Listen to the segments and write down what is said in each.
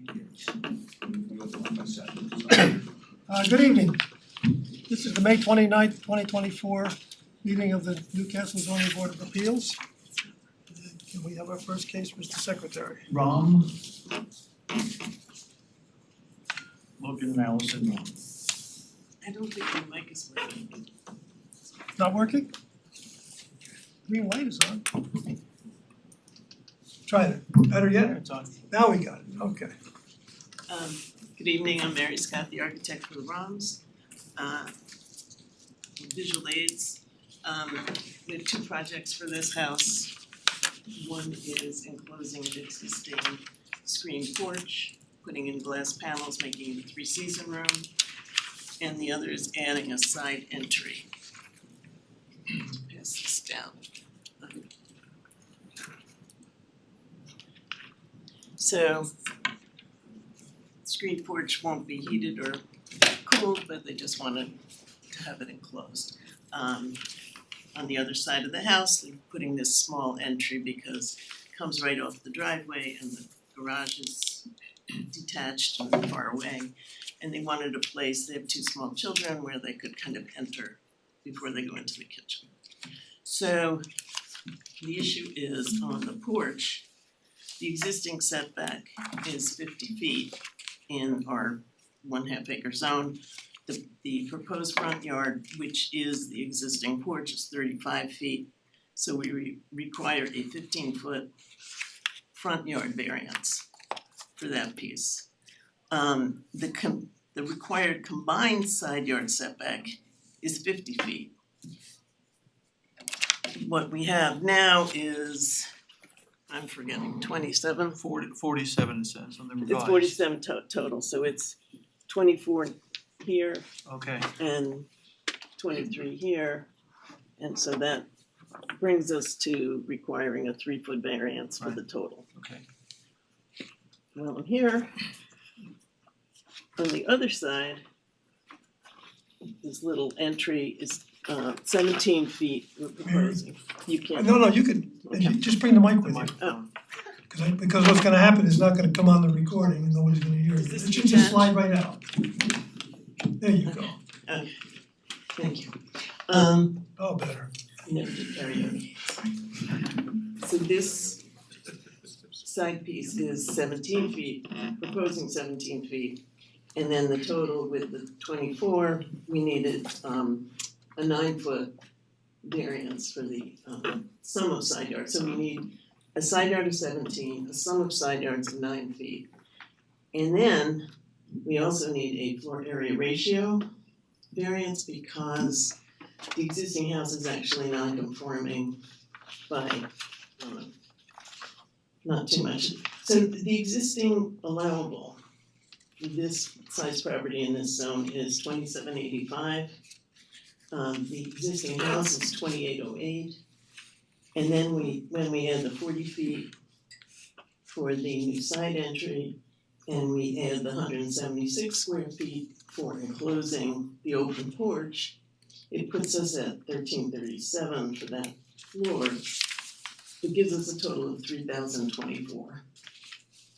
Good evening. This is the May 29th, 2024 meeting of the Newcastle Zoning Board of Appeals. Can we have our first case, Mr. Secretary? Ron. Logan and Allison Ron. I don't think my mic is working. Not working? Green light is on. Try it. Better yet? It's on. Now we got it. Okay. Good evening, I'm Mary Scott, the architect for the ROMs. Visual aids, we have two projects for this house. One is enclosing an existing screen porch, putting in glass panels, making it a three-season room. And the other is adding a side entry. Pass this down. So, screen porch won't be heated or cooled, but they just wanted to have it enclosed. On the other side of the house, they're putting this small entry because it comes right off the driveway and the garage is detached and far away. And they wanted a place, they have two small children, where they could kind of enter before they go into the kitchen. So the issue is on the porch, the existing setback is 50 feet in our 1/2 acre zone. The proposed front yard, which is the existing porch, is 35 feet. So we require a 15-foot front yard variance for that piece. The required combined side yard setback is 50 feet. What we have now is, I'm forgetting, 27? 47 it says on the revised. It's 47 total, so it's 24 here Okay, and 23 here. And so that brings us to requiring a 3-foot variance for the total. okay. Well, here, on the other side, this little entry is 17 feet we're proposing. You can't. No, you could, just bring the mic The with you. microphone. Because what's gonna happen is not gonna come on the recording and nobody's gonna hear it. Is this It should just detached? slide right out. There you go. Thank you. Oh, better. Never did karaoke. So this side piece is 17 feet, proposing 17 feet. And then the total with the 24, we needed a 9-foot variance for the sum of side yards. So we need a side yard of 17, a sum of side yards of 9 feet. And then we also need a floor area ratio variance because the existing house is actually non-conforming by not too much. So the existing allowable for this size property in this zone is 2785. The existing house is 2808. And then when we add the 40 feet for the new side entry, and we add the 176 square feet for enclosing the open porch, it puts us at 1337 for that floor. It gives us a total of 3024.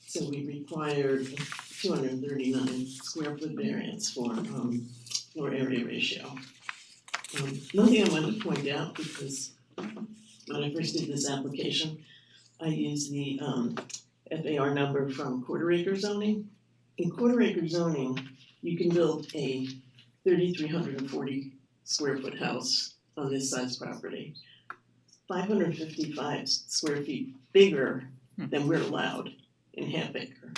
So we required 239 square foot variance for floor area ratio. One thing I wanted to point out, because when I first did this application, I used the FAR number from quarter acre zoning. In quarter acre zoning, you can build a 3,340 square foot house on this size property. 555 square feet bigger than we're allowed in 1/2 acre.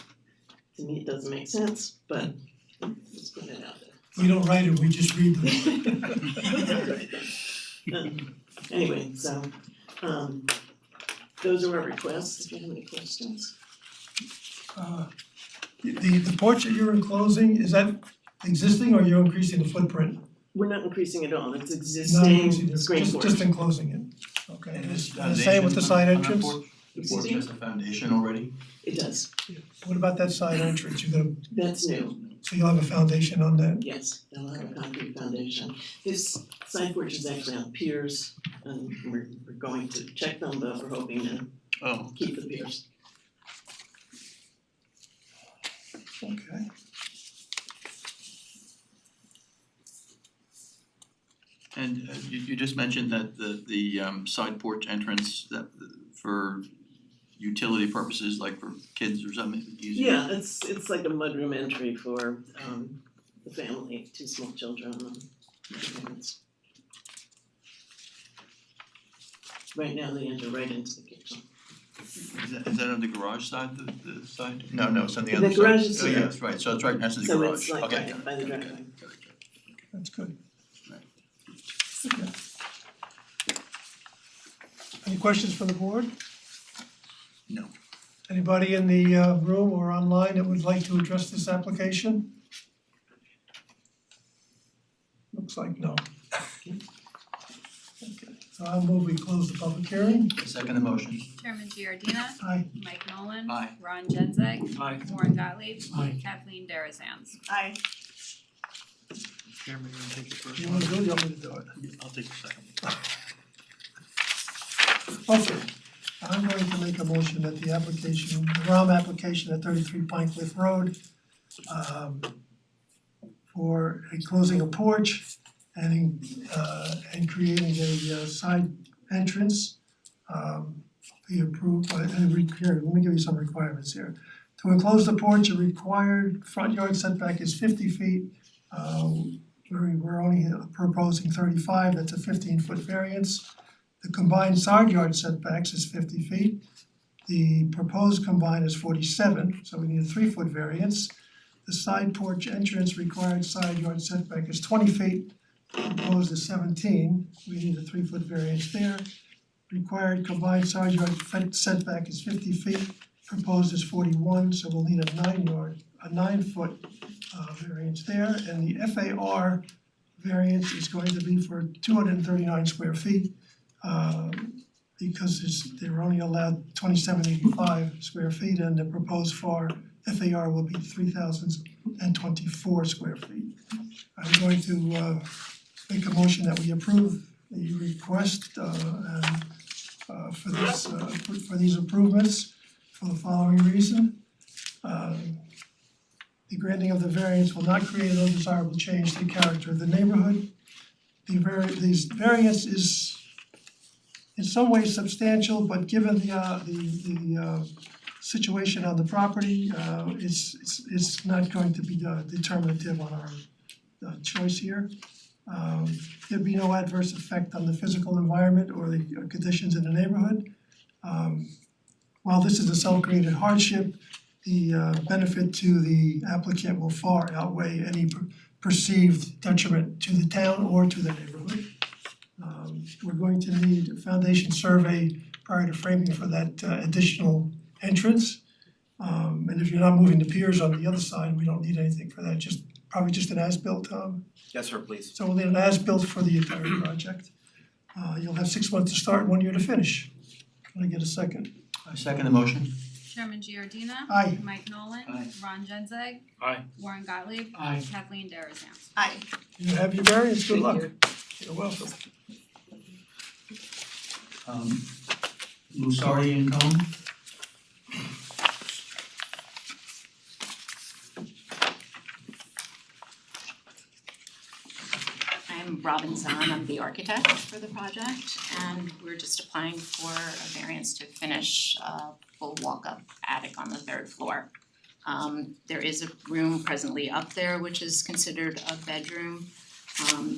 To me, it doesn't make sense, but let's put it out there. We don't write it, we just read them. Anyway, so those are our requests, if you have any questions. The porch that you're enclosing, is that existing or you're increasing the footprint? We're not increasing at all, it's Not existing increasing, screen porch. just enclosing it. Okay, And and this the same with the side entrance? The porch has a foundation already? It does, What about that side entrance? You're gonna, that's new, so you'll have a foundation on that? yes, they'll have a concrete foundation. This side porch is actually on piers, and we're going to check them, but we're hoping to Oh, keep the piers. Okay. And you just mentioned that the side porch entrance that for utility purposes, like for kids or something, using. Yeah, it's like a mudroom entry for the family, 2 small children and their parents. Right now they enter right into the kitchen. Is that on the garage side, the side? No, it's on the The other side. garage is Oh, here. yes, right, so it's right next to the So garage. it's like Okay, right got it, by the got it, driveway. got it. That's good. Right. Okay. Any questions for the board? No. Anybody in the room or online that would like to address this application? Looks like no. Okay, so I'll move we close the public hearing. Second the motion. Chairman Giordina. Aye. Mike Nolan. Aye. Ron Genzeg. Aye. Warren Gottlieb. Aye. Kathleen Darazan. Aye. Chairman, you wanna take the first You one? wanna do it, you want me to do it? I'll take the second. Okay, I'm going to make a motion that the application, the ROM application at 33 Pine Cliff Road, for closing a porch and creating a side entrance, be approved by, here, let me give you some requirements here. To enclose the porch, a required front yard setback is 50 feet. We're only proposing 35, that's a 15-foot variance. The combined side yard setbacks is 50 feet. The proposed combined is 47, so we need a 3-foot variance. The side porch entrance required side yard setback is 20 feet, proposed is 17, we need a 3-foot variance there. Required combined side yard setback is 50 feet, proposed is 41, so we'll need a 9-foot variance there. And the FAR variance is going to be for 239 square feet, because they're only allowed 2785 square feet, and the proposed FAR will be 3024 square feet. I'm going to make a motion that we approve the request for these improvements for the following reason. The granting of the variance will not create an undesirable change to the character of the neighborhood. This variance is in some ways substantial, but given the situation on the property, it's not going to be determinative on our choice here. There'd be no adverse effect on the physical environment or the conditions in the neighborhood. While this is a self-created hardship, the benefit to the applicant will far outweigh any perceived detriment to the town or to the neighborhood. We're going to need a foundation survey prior to framing for that additional entrance. And if you're not moving the piers on the other side, we don't need anything for that, probably just an as-built, Yes, sir, please. so we'll need an as-built for the entire project. You'll have 6 months to start, 1 year to finish. Can I get a second? I second the motion. Chairman Giordina. Aye. Mike Nolan. Aye. Ron Genzeg. Aye. Warren Gottlieb. Aye. Kathleen Darazan. Aye. You have your variance, good Thank luck. you. You're welcome. Lusardi and Cohen? I'm Robin Zahn, I'm the architect for the project, and we're just applying for a variance to finish a full walk-up attic on the 3rd floor. There is a room presently up there which is considered a bedroom.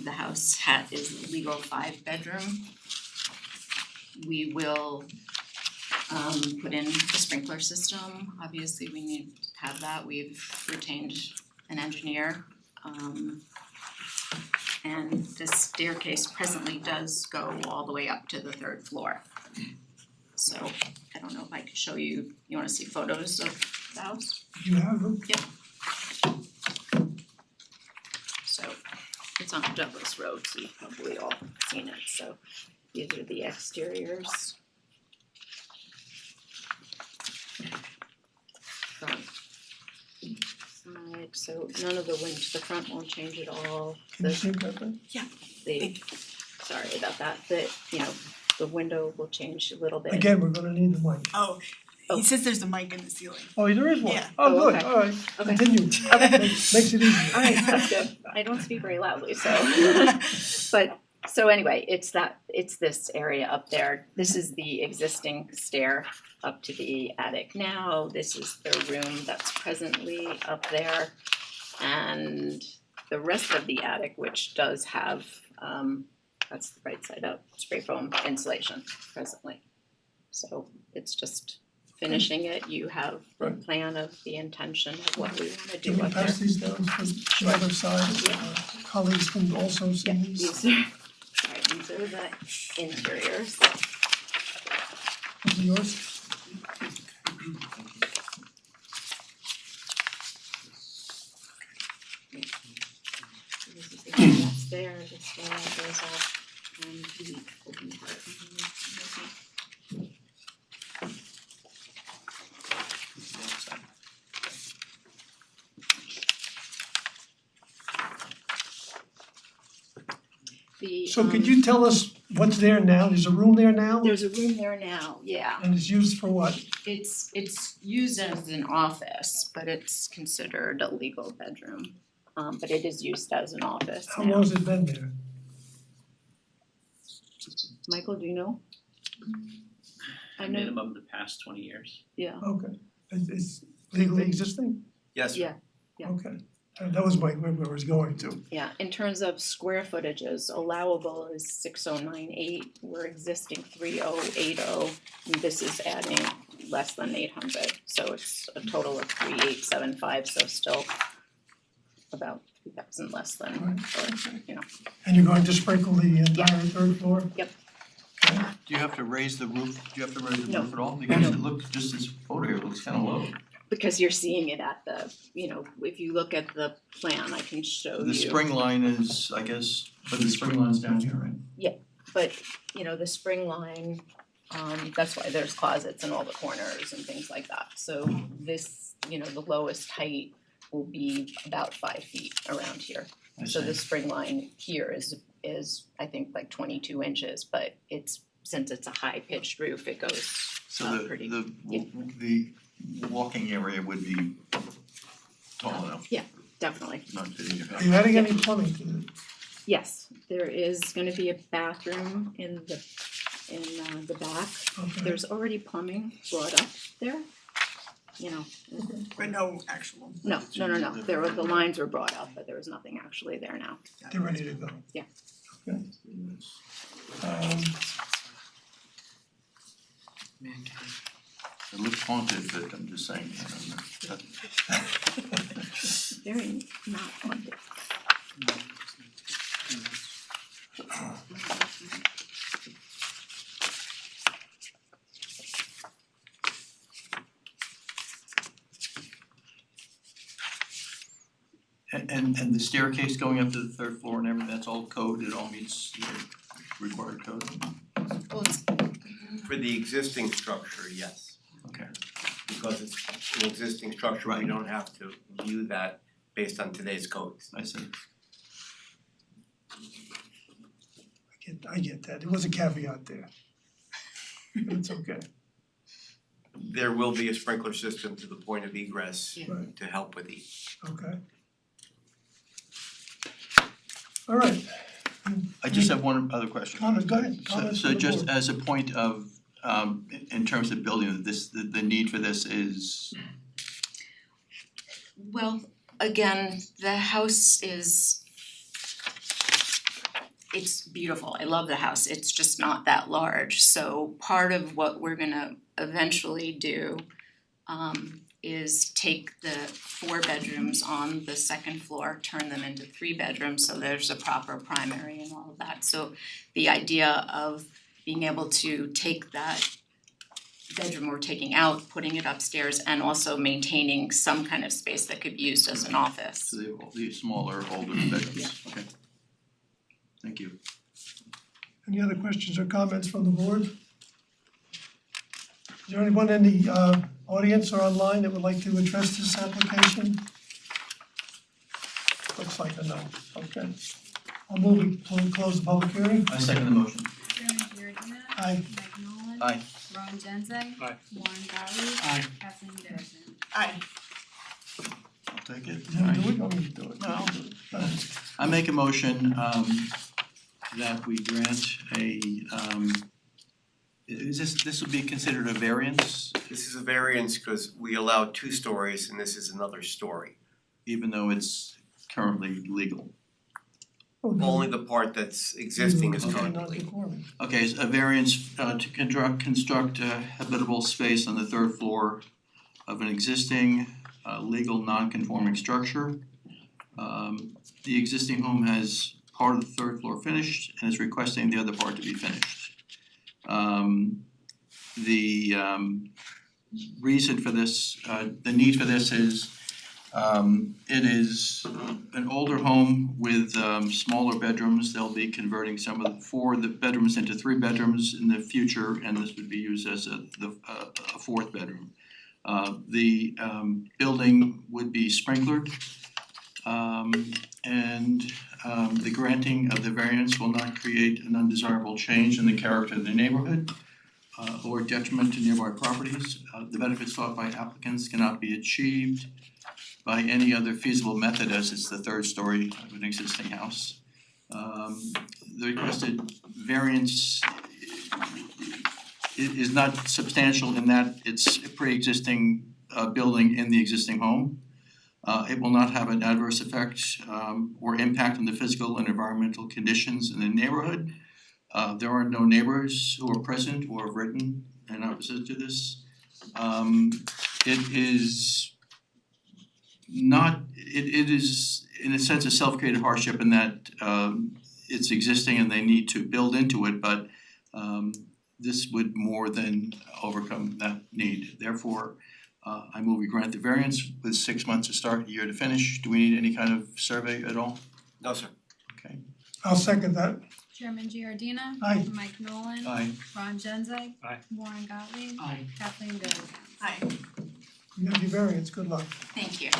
The house is a legal 5-bedroom. We will put in the sprinkler system, obviously we need to have that, we've retained an engineer. And the staircase presently does go all the way up to the 3rd floor. So I don't know if I could show you, you wanna see photos of the house? You have them? So it's on Douglas Road, so you've probably all seen it, so these are the exteriors. Front side, so none of the the front won't change at all. Can you see that then? Sorry about that, the window will change a little bit. Again, we're gonna need the mic. Oh, He says there's a mic in the ceiling. Oh, there is one? Yeah. Oh, good, okay. alright, Okay. continue. Okay. Makes it easier. Alright, that's good. I don't speak very loudly, so but so anyway, it's this area up there. This is the existing stair up to the attic now. This is the room that's presently up there. And the rest of the attic, which does have that's the right side up, spray foam insulation presently. So it's just finishing it. You have a Right. plan of the intention of what we wanna do Can we up there. pass these down for the other side? Colleagues can also see Yeah, these. these are, sorry, these are the interiors. These are yours? So this is the area that's there, the stair goes up, and the open part. The So could you tell us what's there now? There's a room there now? there's a room there now, yeah. And it's used for what? It's used as an office, but it's considered a legal bedroom. But it is used as an office How now. long has it been there? Michael, do you know? I know, Minimum the past 20 years. yeah, Okay, it's legally existing? Yes. yeah, yeah. Okay, that was where I was going to. Yeah, in terms of square footages, allowable is 6098, we're existing 3080, and this is adding less than 800, so it's a total of 3875, so still about 2,000 less than, or, you know. And you're going to sprinkle the entire third floor? Yep. Okay. Do you have to raise the roof? Do you have to raise the No. roof at all? Because it looks, just this photo here looks kind of low. Because you're seeing it at the, you know, if you look at the plan, I can show you. The spring line is, I guess, but the spring line's down here, right? But, you know, the spring line, that's why there's closets in all the corners and things like that. So this, you know, the lowest height will be about 5 feet around here. I So see. the spring line here is I think like 22 inches, but since it's a high pitched roof, it goes So pretty- the walking area would be tall enough, definitely. not fitting your Are you adding any plumbing to it? Yes, there is gonna be a bathroom in the back. Okay. There's already plumbing brought up there, you know. But no actual. No, the lines were brought up, but there was nothing actually there now. They're ready to go? Yeah. Okay. It looks haunted, but I'm just saying, Very not haunted. And the staircase going up to the third floor and everything, that's all code, it all meets the required code? Well, it's For the existing structure, yes, Okay, because it's an existing structure, we Right. don't have to view that based on today's codes. I see. I get that, there was a caveat there. But it's okay, There will be a sprinkler system to the point of egress right, to help with the okay. Alright, I just have one other question. Comment, go ahead, So comments so from the just board. as a point of in terms of building, the need for this is, Well, again, the house it's beautiful. I love the house. It's just not that large. So part of what we're gonna eventually do is take the 4 bedrooms on the second floor, turn them into 3 bedrooms, so there's a proper primary and all of that. So the idea of being able to take that bedroom we're taking out, putting it upstairs, and also maintaining some kind of space that could be used as an office. so the smaller, older bedrooms, okay. Thank you. Any other questions or comments from the board? Is there anyone in the audience or online that would like to address this application? Looks like a no, okay. I'll move, we close the public hearing. I second the motion. Chairman Giardina. Aye. Mike Nolan. Aye. Ron Genzeg. Aye. Warren Gottlieb. Aye. Kathleen Darazan. Aye. I'll take it. You wanna do it, or me to do it? No, I'll do it. Alright. I make a motion that we grant a this would be considered a variance, This is a variance because we allow 2 stories and this is another story. even though it's currently legal. Only the part that's existing is Okay, currently legal. non-conforming. Okay, it's a variance to construct a habitable space on the 3rd floor of an existing legal non-conforming structure. The existing home has part of the 3rd floor finished and is requesting the other part to be finished. The reason for this, the need for this is it is an older home with smaller bedrooms. They'll be converting some of the 4 bedrooms into 3 bedrooms in the future, and this would be used as a 4th bedroom. The building would be sprinklered, and the granting of the variance will not create an undesirable change in the character of the neighborhood or detriment to nearby properties. The benefits sought by applicants cannot be achieved by any other feasible method, as it's the 3rd story of an existing house. The requested variance is not substantial in that it's a pre-existing building in the existing home. It will not have an adverse effect or impact on the physical and environmental conditions in the neighborhood. There are no neighbors who are present or have written in opposite to this. It is not, it is in a sense a self-created hardship in that it's existing and they need to build into it, but this would more than overcome that need. Therefore, I move we grant the variance with 6 months to start, a year to finish. Do we need any kind of survey at all? No, sir. Okay. I'll second that. Chairman Giardina. Aye. Mike Nolan. Aye. Ron Genzeg. Aye. Warren Gottlieb. Aye. Kathleen Darazan. Aye. You have your variance, good luck. Thank you.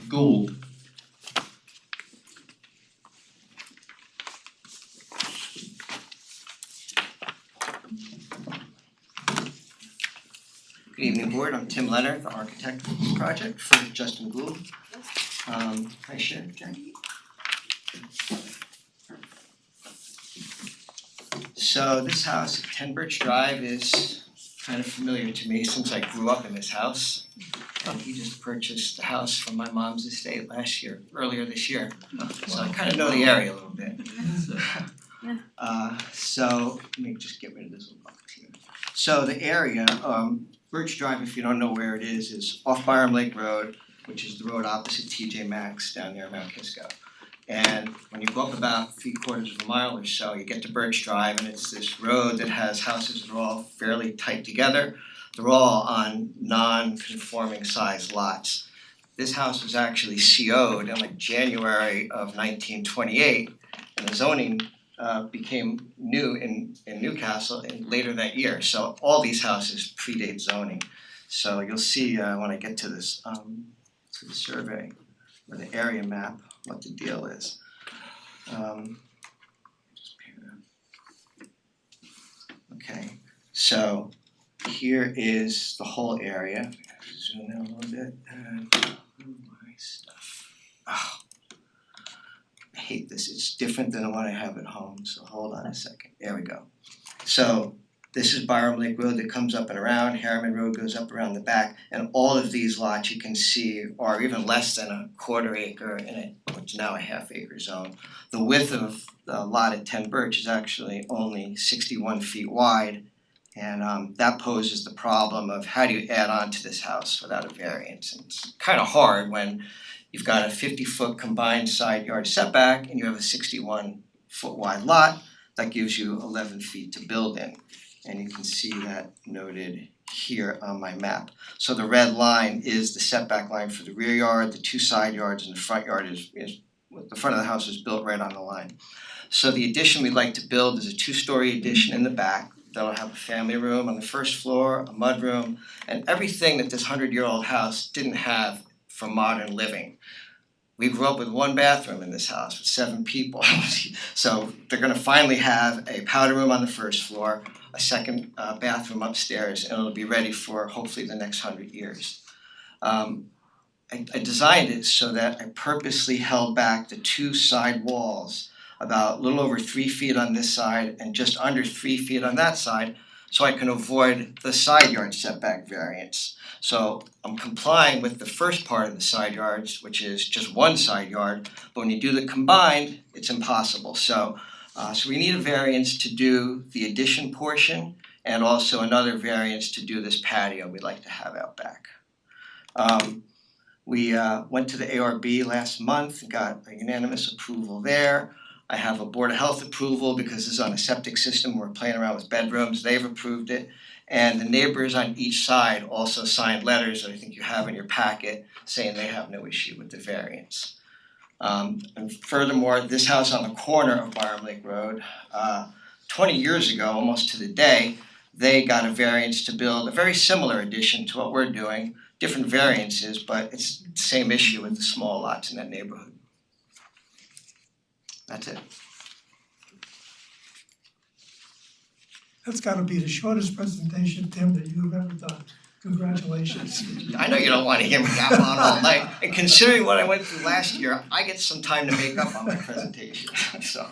Gould. Good evening, board. I'm Tim Leonard, the architect for this project for Justin Gould. Hi, Sharon, Jackie. So this house, 10 Birch Drive, is kind of familiar to me since I grew up in this house. He just purchased the house from my mom's estate earlier this year. So I kind of know the area a little bit. So let me just get rid of this little box here. So the area, Birch Drive, if you don't know where it is off Byram Lake Road, which is the road opposite TJ Maxx down near Mount Kisco. And when you go up about 3/4 of a mile or so, you get to Birch Drive, and it's this road that has houses that are all fairly tight together. They're all on non-conforming size lots. This house was actually CO'd in like January of 1928, and the zoning became new in Newcastle later that year. So all these houses predate zoning. So you'll see when I get to this to the survey or the area map what the deal is. Okay, so here is the whole area. Zoom in a little bit and move my stuff. Oh. I hate this, it's different than the one I have at home, so hold on a second, there we go. So this is Byram Lake Road that comes up and around, Harriman Road goes up around the back, and all of these lots you can see are even less than a 1/4 acre in it, which is now a 1/2 acre zone. The width of the lot at 10 Birch is actually only 61 feet wide, and that poses the problem of how do you add on to this house without a variance? And it's kind of hard when you've got a 50-foot combined side yard setback and you have a 61-foot wide lot that gives you 11 feet to build in. And you can see that noted here on my map. So the red line is the setback line for the rear yard, the 2 side yards, and the front yard is the front of the house is built right on the line. So the addition we'd like to build is a 2-story addition in the back that'll have a family room on the first floor, a mudroom, and everything that this 100-year-old house didn't have for modern living. we grew up with one bathroom in this house with 7 people. So they're gonna finally have a powder room on the first floor, a second bathroom upstairs, and it'll be ready for hopefully the next 100 years. I designed it so that I purposely held back the 2 side walls about a little over 3 feet on this side and just under 3 feet on that side, so I can avoid the side yard setback variance. So I'm complying with the first part of the side yards, which is just 1 side yard, but when you do the combined, it's impossible. So we need a variance to do the addition portion and also another variance to do this patio we'd like to have out back. We went to the ARB last month, got a unanimous approval there. I have a Board of Health approval because this is on a septic system, we're playing around with bedrooms, they've approved it. And the neighbors on each side also signed letters that I think you have in your packet saying they have no issue with the variance. And furthermore, this house on the corner of Byram Lake Road, 20 years ago, almost to the day, they got a variance to build a very similar addition to what we're doing, different variances, but it's the same issue with the small lots in that neighborhood. That's it. That's gotta be the shortest presentation, Tim, that you've ever done. Congratulations. I know you don't wanna hear me gap on all night, and considering what I went through last year, I get some time to make up on my presentation, so.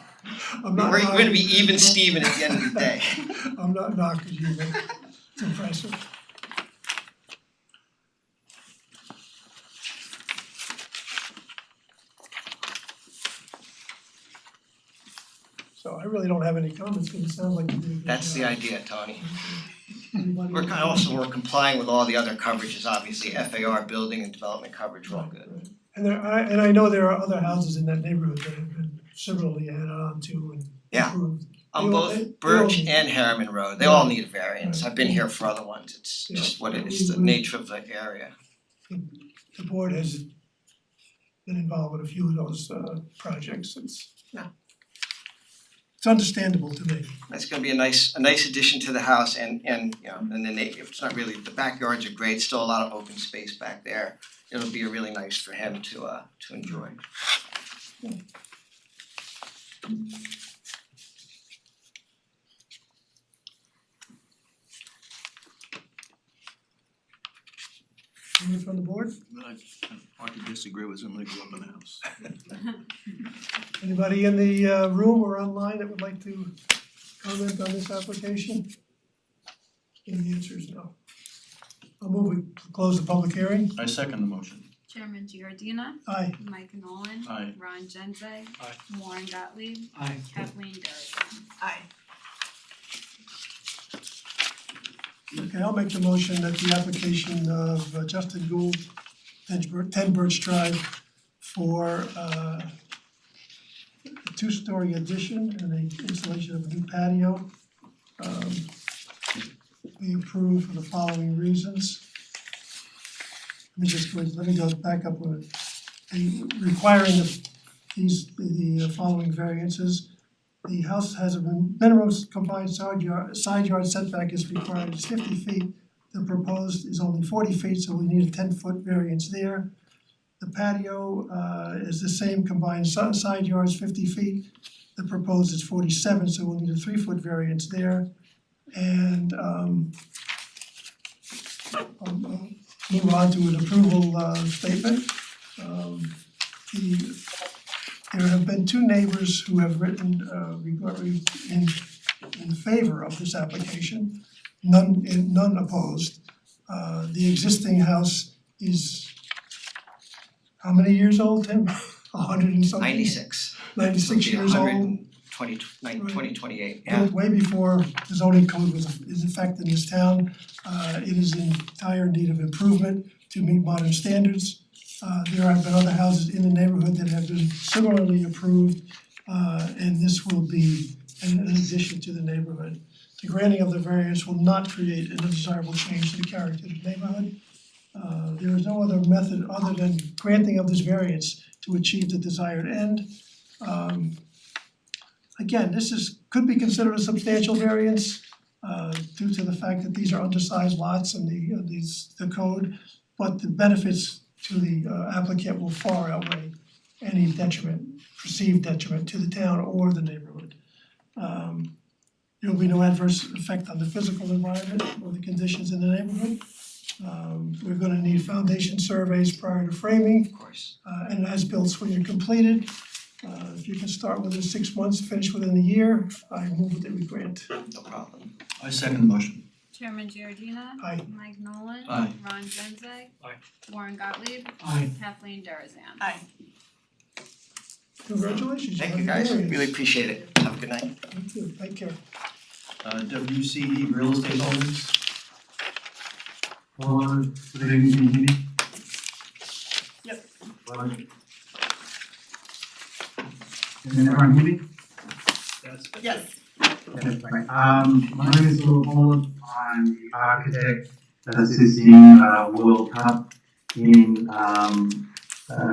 I'm not We're gonna be knocking- even Steven at the end of the day. I'm not knocking you, but it's impressive. So I really don't have any comments, because it sounds like you did a good That's the job. idea, Tony. Anybody We're else? we're complying with all the other coverages, obviously, FAR, building and development coverage, we're all good. Right. And I know there are other houses in that neighborhood that have been similarly added on to and Yeah. improved. On They all- they both Birch all need- and Harriman Road, they all Right. need a variance, Right. I've been here for other ones, it's Yeah. just what it We- is, the we- nature of the area. The board has been involved with a few of those projects, Yeah. It's understandable to me. It's gonna be a nice addition to the house and you know, and then it's not really, the backyards are great, still a lot of open space back there. It'll be really nice for him to enjoy. Anyone from the board? I hard to disagree with somebody who grew up in the house. Anybody in the room or online that would like to comment on this application? And the answer is no. I'll move we close the public hearing. I second the motion. Chairman Giordina. Aye. Mike Nolan. Aye. Ron Genzeg. Aye. Warren Gottlieb. Aye. Kathleen Darazan. Aye. Okay, I'll make the motion that the application of Justin Gould, 10 Birch Drive for a 2-story addition and the installation of a new patio be approved for the following reasons. Let me go back up with it. Requiring the following variances. The house has a minimum combined side yard setback is required is 50 feet. The proposed is only 40 feet, so we need a 10-foot variance there. The patio is the same combined side yards 50 feet. The proposed is 47, so we'll need a 3-foot variance there. And I'll move on to an approval statement. There have been 2 neighbors who have written in favor of this application, none opposed. The existing house is how many years old, Tim? 100 and something? 96. 96 years old. 2028, yeah. Way before the zoning code is in effect in this town. It is in dire need of improvement to meet modern standards. There have been other houses in the neighborhood that have been similarly approved, and this will be an addition to the neighborhood. The granting of the variance will not create an undesirable change to the character of the neighborhood. There is no other method other than granting of this variance to achieve the desired end. Again, this could be considered a substantial variance due to the fact that these are undersized lots and the code, but the benefits to the applicant will far outweigh any perceived detriment to the town or the neighborhood. There will be no adverse effect on the physical environment or the conditions in the neighborhood. We're gonna need foundation surveys prior to framing, Of course. and as-built when you're completed. If you can start within 6 months, finish within a year, I move that we grant. No problem. I second the motion. Chairman Giordina. Aye. Mike Nolan. Aye. Ron Genzeg. Aye. Warren Gottlieb. Aye. Kathleen Darazan. Aye. Congratulations. Thank you guys, really appreciate it. Have a good night. Thank you, take care. WCE Real Estate Holdings. Good evening. Yep. Can everyone hear me? Yes. Okay, great. My name is Will Pollard. I'm the architect assisting World Cup in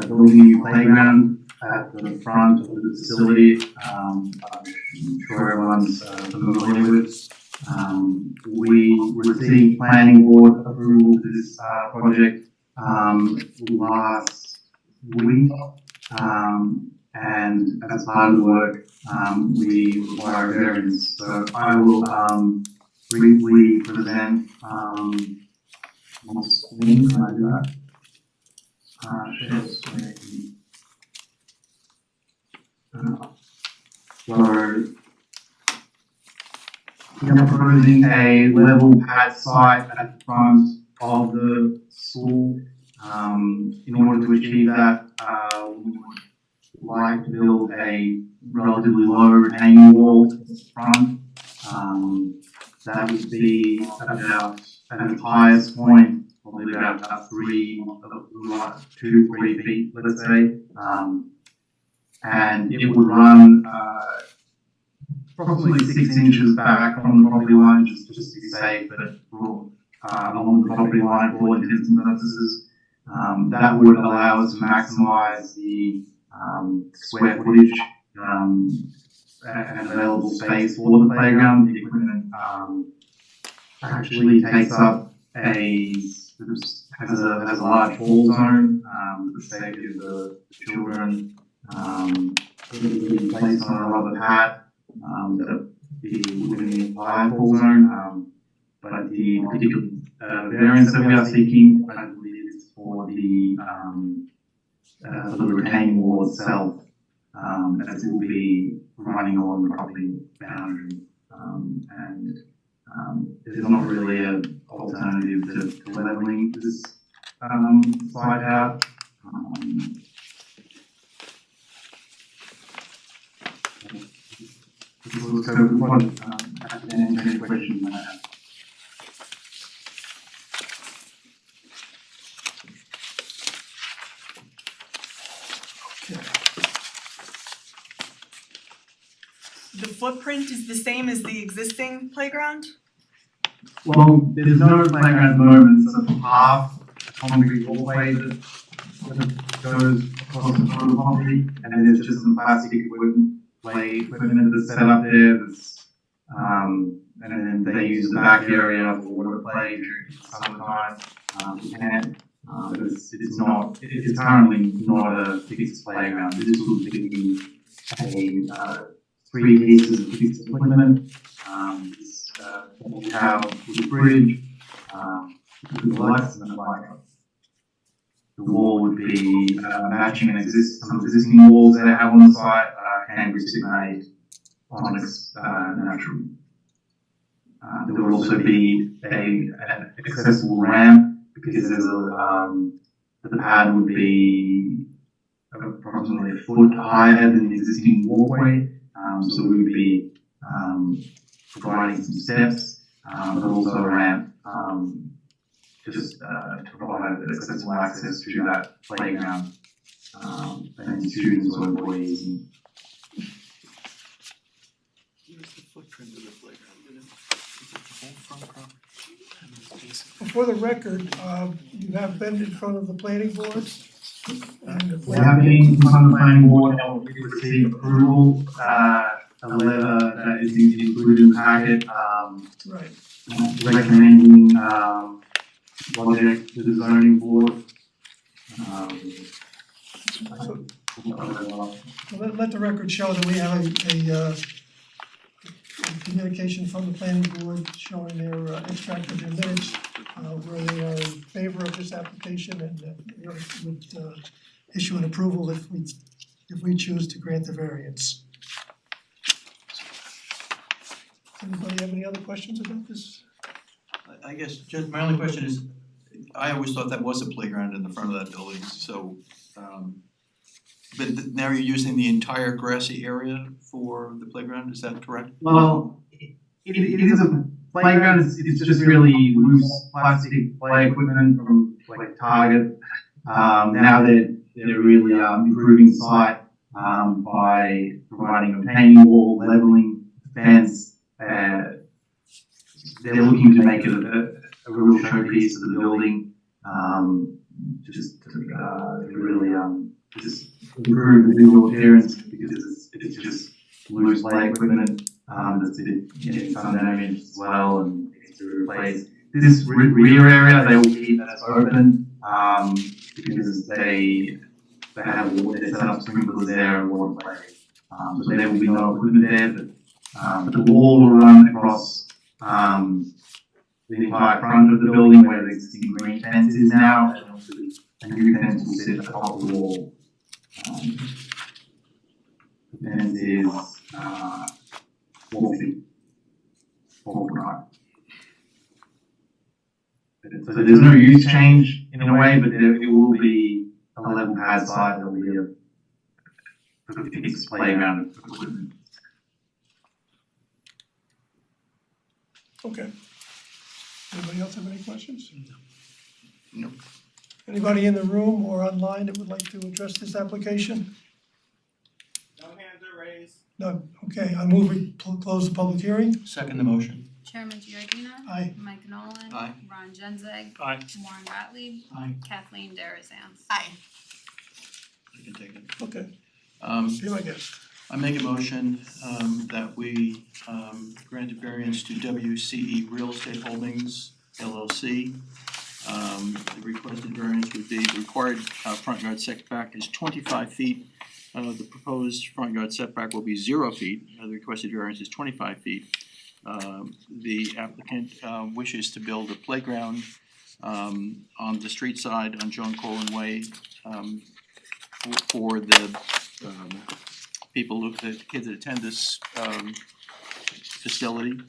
building a new playground at the front of the facility. I'm sure everyone's familiar with. We received planning board approval for this project last week. And as part of the work, we require variance. So I will briefly present my screen. Can I do that? Share screen. So we are proposing a level pad site at the front of the school. In order to achieve that, we would like to build a relatively low retaining wall at the front. That would be about at its highest point, probably about 2-3 feet, let's say. And it would run approximately 6 inches back from the property line, just to be safe, but along the property line for all intents and purposes. That would allow us to maximize the square footage and available space for the playground. The equipment actually takes up has a large fall zone for the safety of the children. It would be placed on a rubber pad that be within the entire fall zone. But the particular variance that we are seeking, I believe, is for the retaining wall itself, as it will be running on the property boundary, and there's not really an alternative to leveling this site out. So what I can answer any questions I have. The footprint is the same as the existing playground? Well, there's no playground at the moment, so it's half a concrete walkway that goes across the front of the property, and then there's just some plastic play equipment that's set up there. And then they use the back area for water play during summertime. But it's currently not a fixed playground. This would be a 3 pieces of fixed equipment. With a bridge, with the lights and the light. The wall would be matching some existing walls that I have on the site, hand-gritted made on natural. There would also be an accessible ramp because the pad would be approximately a foot higher than the existing walkway. So we would be providing some steps, but also a ramp, just to provide accessible access to that playground, and students or employees. Where's the footprint of the playground? Is it the whole front property? For the record, you have been in front of the planning board. And the We have been in front of the planning board and we received approval, a letter that is included in the packet, Right. recommending project to the zoning board. Well, let the record show that we have a communication from the planning board showing their extract of their minutes where they are in favor of this application and would issue an approval if we choose to grant the variance. Anybody have any other questions about this? I guess just my only question is, I always thought that was a playground in the front of that building, so but now you're using the entire grassy area for the playground, is that correct? Well, it is a playground, it's just really loose plastic play equipment from like Target. Now they're really improving the site by providing a retaining wall, leveling, fence. They're looking to make it a real showpiece of the building, just to really just improve the visual appearance because it's just loose play equipment that's getting some damage as well and needs to be replaced. This rear area they will keep as open because they set up sprinklers there and water play. So there will be no equipment there, but the wall will run across the entire front of the building where the existing green fence is now, and also a new fence will sit atop the wall. The fence is 4 feet, 4 foot high. So there's no use change in a way, but it will be a level pad site. There will be a fixed playground of equipment. Okay. Anybody else have any questions? No. Anybody in the room or online that would like to address this application? No hands are raised. None. Okay, I move we close the public hearing. Second the motion. Chairman Giordina. Aye. Mike Nolan. Aye. Ron Genzeg. Aye. Warren Gottlieb. Aye. Kathleen Darazan. Aye. You can take it. Okay, Um be my guest. I make a motion that we grant a variance to WCE Real Estate Holdings LLC. The requested variance would be the required front yard setback is 25 feet. The proposed front yard setback will be 0 feet. The requested variance is 25 feet. The applicant wishes to build a playground on the street side on John Corwin Way for the the kids that attend this facility.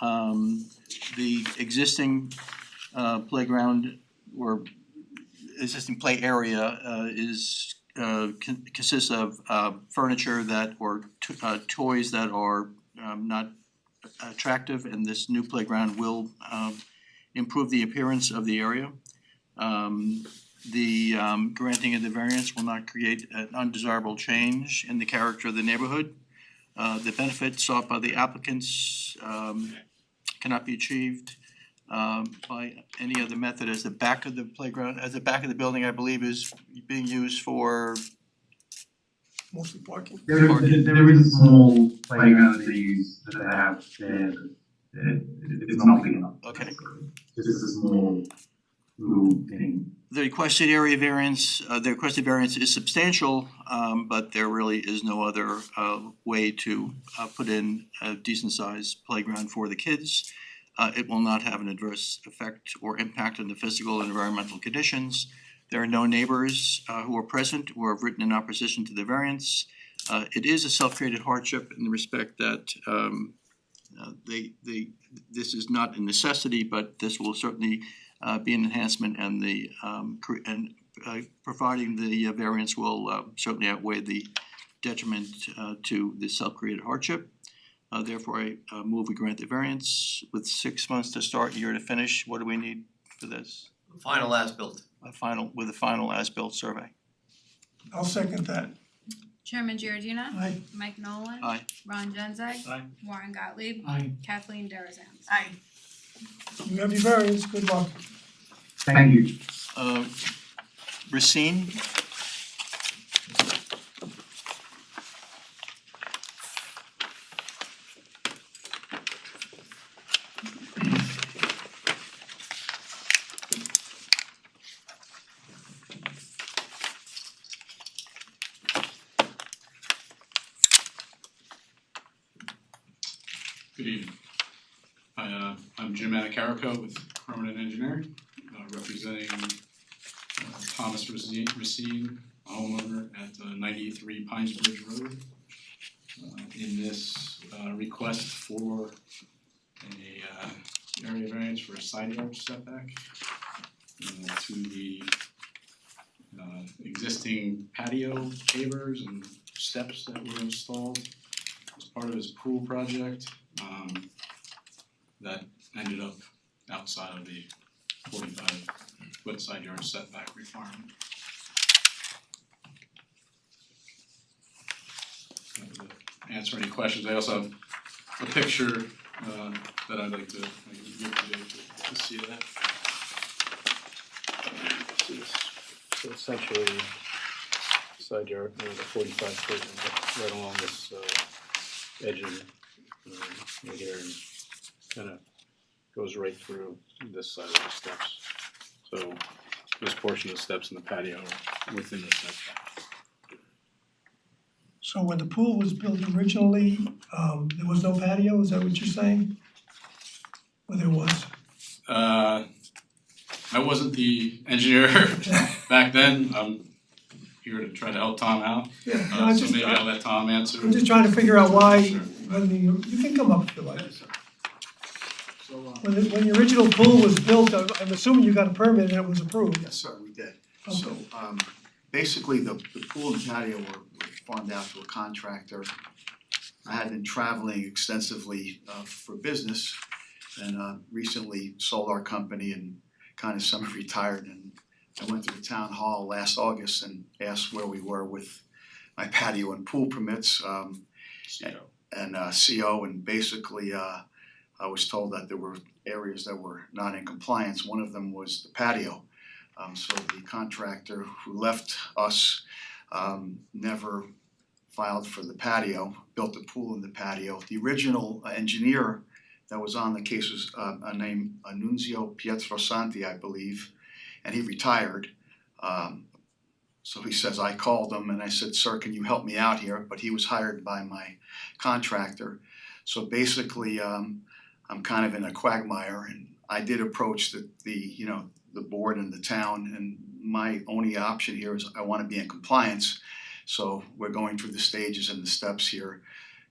The existing playground or existing play area is consists of furniture that or toys that are not attractive, and this new playground will improve the appearance of the area. The granting of the variance will not create an undesirable change in the character of the neighborhood. The benefits sought by the applicants cannot be achieved by any other method, as the back of the playground, as the back of the building, I believe, is being used for Mostly parking. There is a small playground that they use that they have there, but it's not big enough. Okay. Just a small little thing. The requested area variance, the requested variance is substantial, but there really is no other way to put in a decent sized playground for the kids. It will not have an adverse effect or impact on the physical and environmental conditions. There are no neighbors who are present or have written in opposition to the variance. It is a self-created hardship in the respect that this is not a necessity, but this will certainly be an enhancement, and providing the variance will certainly outweigh the detriment to the self-created hardship. Therefore, I move we grant the variance with 6 months to start, year to finish. What do we need for this? Final as-built. A final as-built survey. I'll second that. Chairman Giordina. Aye. Mike Nolan. Aye. Ron Genzeg. Aye. Warren Gottlieb. Aye. Kathleen Darazan. Aye. You have your variance, good luck. Thank you. Racine? evening. I'm Jim Anacarico with Permanent Engineering, representing Thomas Racine, a homeowner at 93 Pines Bridge Road. In this request for a area variance for a side yard setback to the existing patio pavers and steps that were installed as part of his pool project that ended up outside of the 45-foot side yard setback requirement. To answer any questions, I also have a picture that I'd like to give you to see that. So essentially, side yard, the 45 foot right along this edge of right here, and kind of goes right through this side of the steps. So this portion of the steps in the patio are within the setback. So when the pool was built originally, there was no patio, is that what you're saying? Or there was? I wasn't the engineer back then. I'm here to try to help Tom out. Yeah, no, I So just, maybe I'll let Tom answer. I'm just trying to figure out why, Sure. when you can come up if you like. So, When the original pool was built, I'm assuming you got a permit and it was approved. yes, sir, we did. Okay. So, basically, the pool and patio were farmed out to a contractor. I had been traveling extensively for business and recently sold our company and kind of semi-retired, and I went to the town hall last August and asked where we were with my patio and pool permits and CO, and basically I was told that there were areas that were not in compliance. One of them was the patio. So the contractor who left us never filed for the patio, built a pool in the patio. The original engineer that was on the case was named Annunzio Pietrosanti, I believe, and he retired. So he says, I called him and I said, sir, can you help me out here? But he was hired by my contractor. So basically, I'm kind of in a quagmire, and I did approach the board and the town, and my only option here is I want to be in compliance. So we're going through the stages and the steps here.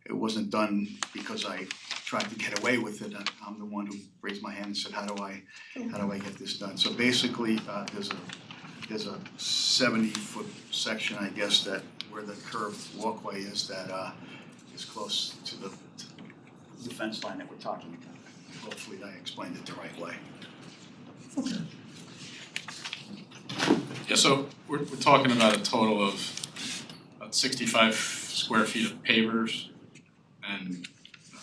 It wasn't done because I tried to get away with it. I'm the one who raised my hand and said, how do I get this done? So basically, there's a 70-foot section, I guess, that where the curved walkway is that is close to the fence line that we're talking about. Hopefully I explained it the right way. Okay. Yeah, so we're talking about a total of about 65 square feet of pavers and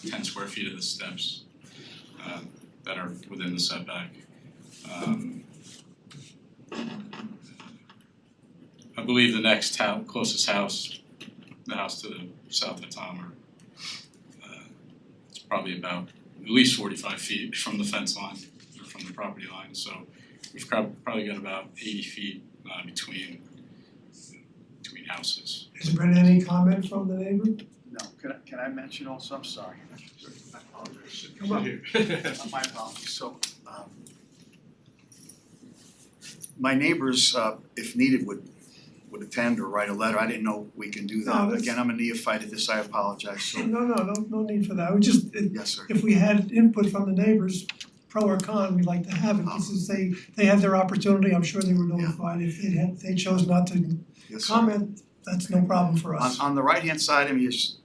10 square feet of the steps that are within the setback. I believe the next closest house, the house to the south of Tom, it's probably about at least 45 feet from the fence line or from the property line. So we've probably got about 80 feet between houses. Has there been any comment from the neighbor? No, can I mention also, I'm sorry, I apologize. Come on. My apologies, so my neighbors, if needed, would attend or write a letter. I didn't know we can do No, that. that's- Again, I'm a neophyte at this, I apologize, so, No need for that. We just, yes, sir. if we had input from the neighbors, pro or con, we'd like to have it, because they had their opportunity, I'm sure they were notified. If they chose not to Yes, sir. comment, that's no problem for us. On the right-hand side of me is,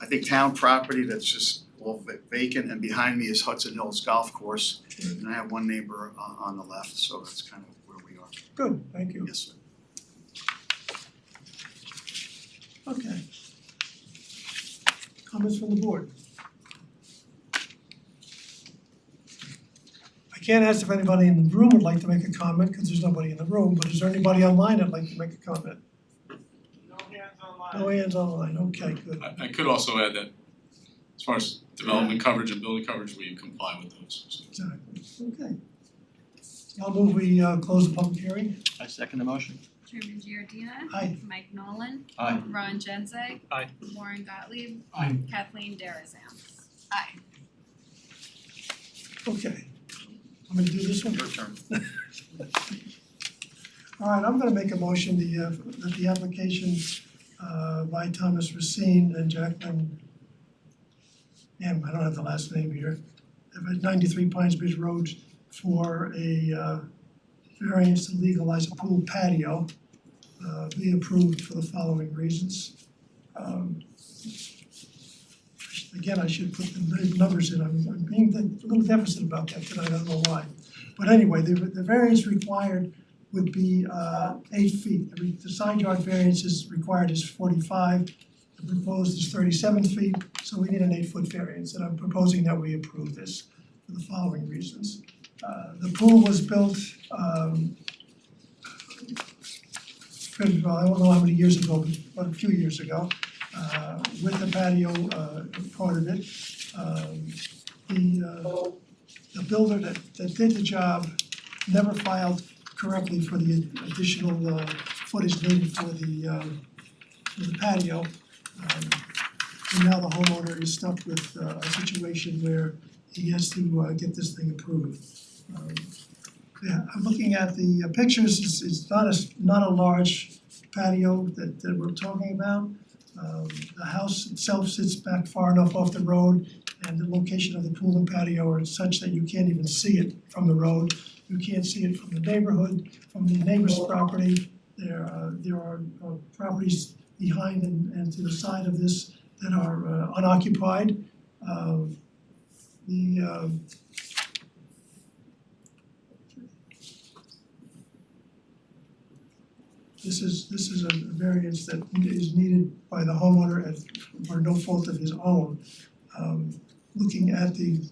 I think, town property that's just all vacant, and behind me is Hudson Hills Golf Course. And I have one neighbor on the left, so that's kind of where we are. Good, thank you. Yes, sir. Okay. Comments from the board? I can't ask if anybody in the room would like to make a comment, because there's nobody in the room, but is there anybody online that'd like to make a comment? No hands online. No hands online, okay, good. I could also add that as far as development coverage and building coverage, we comply with those. So. Exactly, okay. I'll move we close the public hearing. I second the motion. Truman Giardina. Aye. Mike Nolan. Aye. Ron Genzeg. Aye. Warren Gottlieb. Aye. Kathleen Darazan. Aye. Okay. I'm gonna do this one. Your turn. All right, I'm gonna make a motion that the application by Thomas Racine and Jacqueline, I don't have the last name here, at 93 Pines Bridge Road for a variance to legalize a pool patio be approved for the following reasons. Again, I should put the numbers in, I'm being a little deficit about that tonight, I don't know why. But anyway, the variance required would be 8 feet. The side yard variance is required is 45, the proposed is 37 feet, so we need an 8-foot variance, and I'm proposing that we approve this for the following reasons. The pool was built, I don't know how many years ago, but a few years ago, with the patio part of it. The builder that did the job never filed correctly for the additional footage needed for the patio. And now the homeowner is stuck with a situation where he has to get this thing approved. Yeah, I'm looking at the pictures, it's not a large patio that we're talking about. The house itself sits back far enough off the road, and the location of the pool and patio are such that you can't even see it from the road. You can't see it from the neighborhood, from the neighbor's property. There are properties behind and to the side of this that are unoccupied. This is a variance that is needed by the homeowner for no fault of his own. Looking at the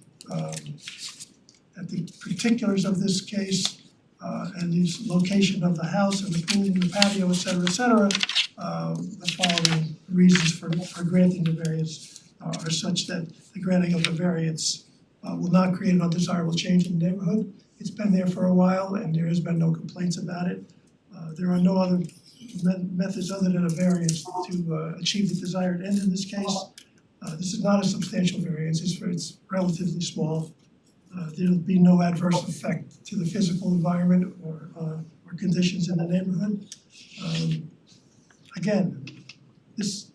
particulars of this case and the location of the house and the pool and the patio, et cetera, the following reasons for granting the variance are such that the granting of the variance will not create an undesirable change in the neighborhood. It's been there for a while and there has been no complaints about it. There are no other methods other than a variance to achieve the desired end in this case. This is not a substantial variance, it's relatively small. There'll be no adverse effect to the physical environment or conditions in the neighborhood. Again, this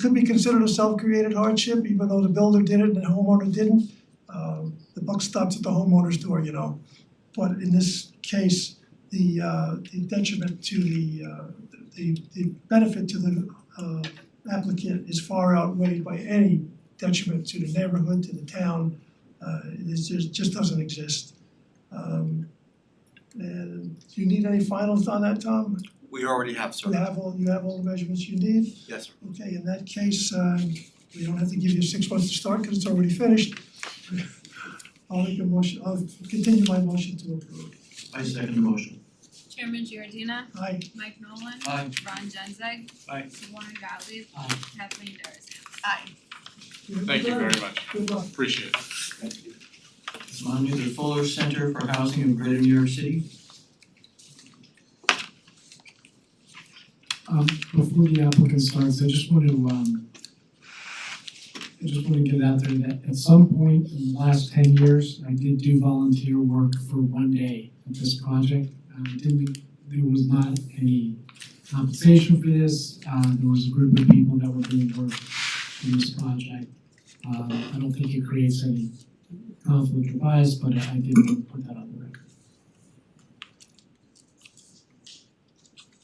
could be considered a self-created hardship, even though the builder did it and the homeowner didn't. The buck stops at the homeowner's door, you know. But in this case, the detriment to the benefit to the applicant is far outweighed by any detriment to the neighborhood, to the town. It just doesn't exist. And do you need any finals on that, Tom? We already have, sir. You have all the measurements you need? Yes, sir. Okay, in that case, we don't have to give you 6 months to start because it's already finished. I'll continue my motion to approve. I second the motion. Chairman Giordina. Aye. Mike Nolan. Aye. Ron Genzeg. Aye. Warren Gottlieb. Aye. Kathleen Darazan. Aye. Thank you very much. Good luck. Appreciate it. It's on to the Fuller Center for Housing of Greater New York City. Before the applicant starts, I just want to get it out there that at some point in the last 10 years, I did do volunteer work for one day at this project. There was not any compensation for this. There was a group of people that were doing work in this project. I don't think it creates any conflict or bias, but I did want to put that on the record.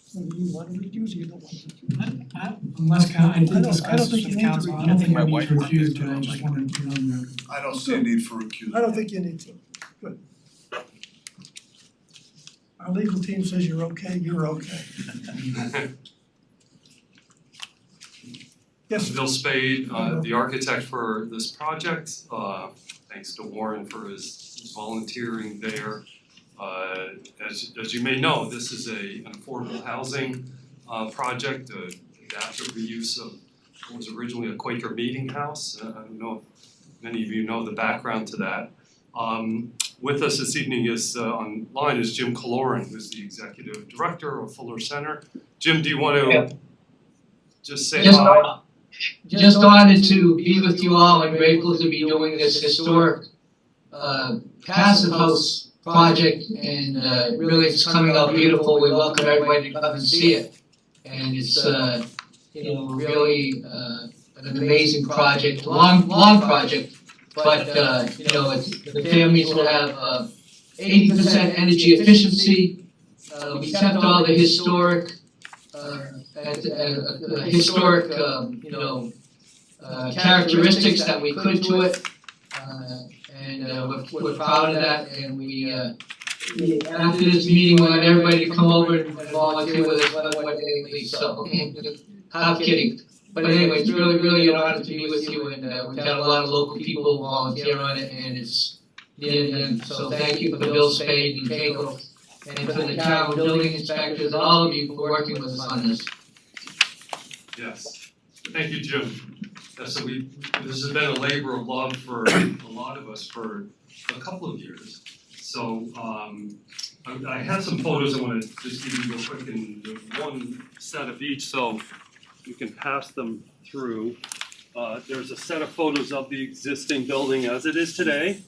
So you want to recuse or you don't want to recuse? Unless, I did I don't discuss think this you with need to council, I recuse. don't think My I need wife to did recuse, too. but I just wanted to put it on the record. I don't see a need for recusal. I don't think you need to. Good. Our legal team says you're okay, you're okay. Yes, Bill Spade, the architect for this project. Thanks to Warren for his volunteering there. As you may know, this is an affordable housing project, adaptive reuse of what was originally a Quaker meeting house. I don't know if many of you know the background to that. With us this evening is online is Jim Kaloran, who's the executive director of Fuller Center. Jim, do you want to just say hi? Just honored to be with you all and grateful to be doing this historic passive house project and really it's coming out beautiful. We welcome everybody to come and see it. And it's really an amazing project, long project, but the families will have 80% energy efficiency. We kept all the historic characteristics that we could to it, and we're proud of that. And we after this meeting, we want everybody to come over and volunteer with us one day at least. So, I'm kidding. But anyway, it's really an honor to be with you, and we've got a lot of local people volunteer on it, and it's and so thank you for Bill Spade and Jacob, and for the town building inspectors, all of you for working with us on this. Yes, thank you, Jim. So this has been a labor of love for a lot of us for a couple of years. So I have some photos I want to just give you real quick in one set of each, so you can pass them through. There's a set of photos of the existing building as it is today,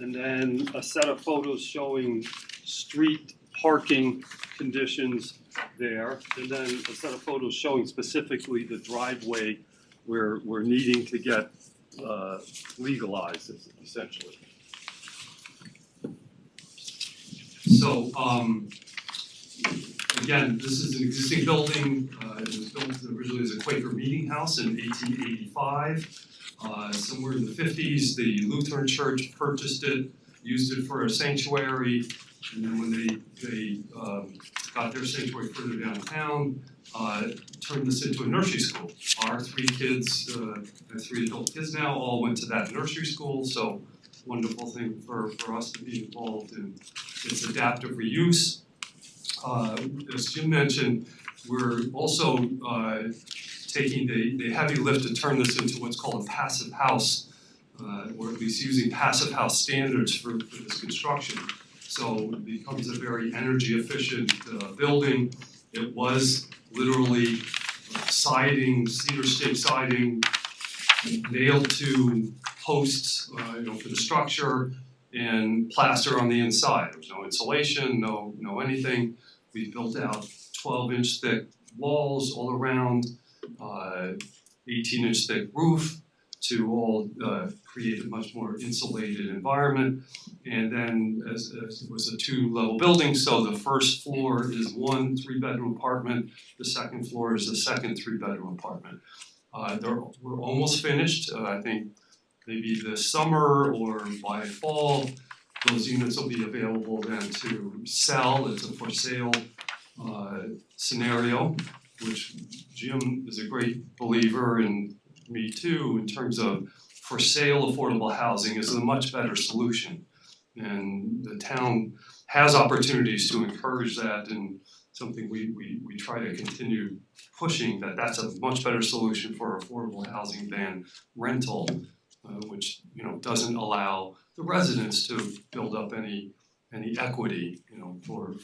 and then a set of photos showing street parking conditions there, and then a set of photos showing specifically the driveway where we're needing to get legalized, essentially. So again, this is an existing building. It was built originally as a Quaker meeting house in 1885. Somewhere in the 50s, the Lutheran Church purchased it, used it for a sanctuary, and then when they got their sanctuary further downtown, turned this into a nursery school. Our three kids, our three adult kids now, all went to that nursery school, so wonderful thing for us to be involved in its adaptive reuse. As Jim mentioned, we're also taking the heavy lift to turn this into what's called a passive house, or at least using passive house standards for this construction. So it becomes a very energy efficient building. It was literally siding, cedar stick siding, nailed to posts, for the structure, and plaster on the inside. There was no insulation, no anything. We built out 12-inch thick walls all around, 18-inch thick roof to all create a much more insulated environment. And then as it was a 2-level building, so the first floor is one 3-bedroom apartment, the second floor is the second 3-bedroom apartment. We're almost finished. I think maybe this summer or by fall, those units will be available then to sell. It's a for sale scenario, which Jim is a great believer, and me too, in terms of for sale affordable housing is a much better solution. And the town has opportunities to encourage that, and something we try to continue pushing, that's a much better solution for affordable housing than rental, which doesn't allow the residents to build up any equity for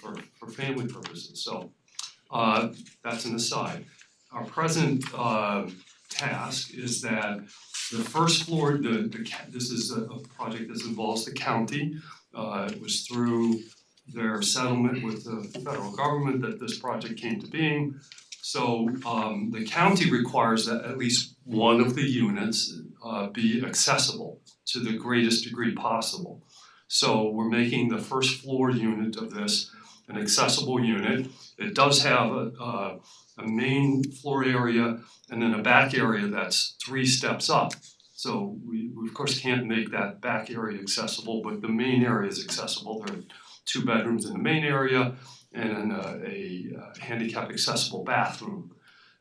family purposes. So that's an aside. Our present task is that the first floor, this is a project that involves the county. It was through their settlement with the federal government that this project came to being. So the county requires that at least one of the units be accessible to the greatest degree possible. So we're making the first floor unit of this an accessible unit. It does have a main floor area and then a back area that's 3 steps up. So we of course can't make that back area accessible, but the main area is accessible. There are 2 bedrooms in the main area and a handicap accessible bathroom.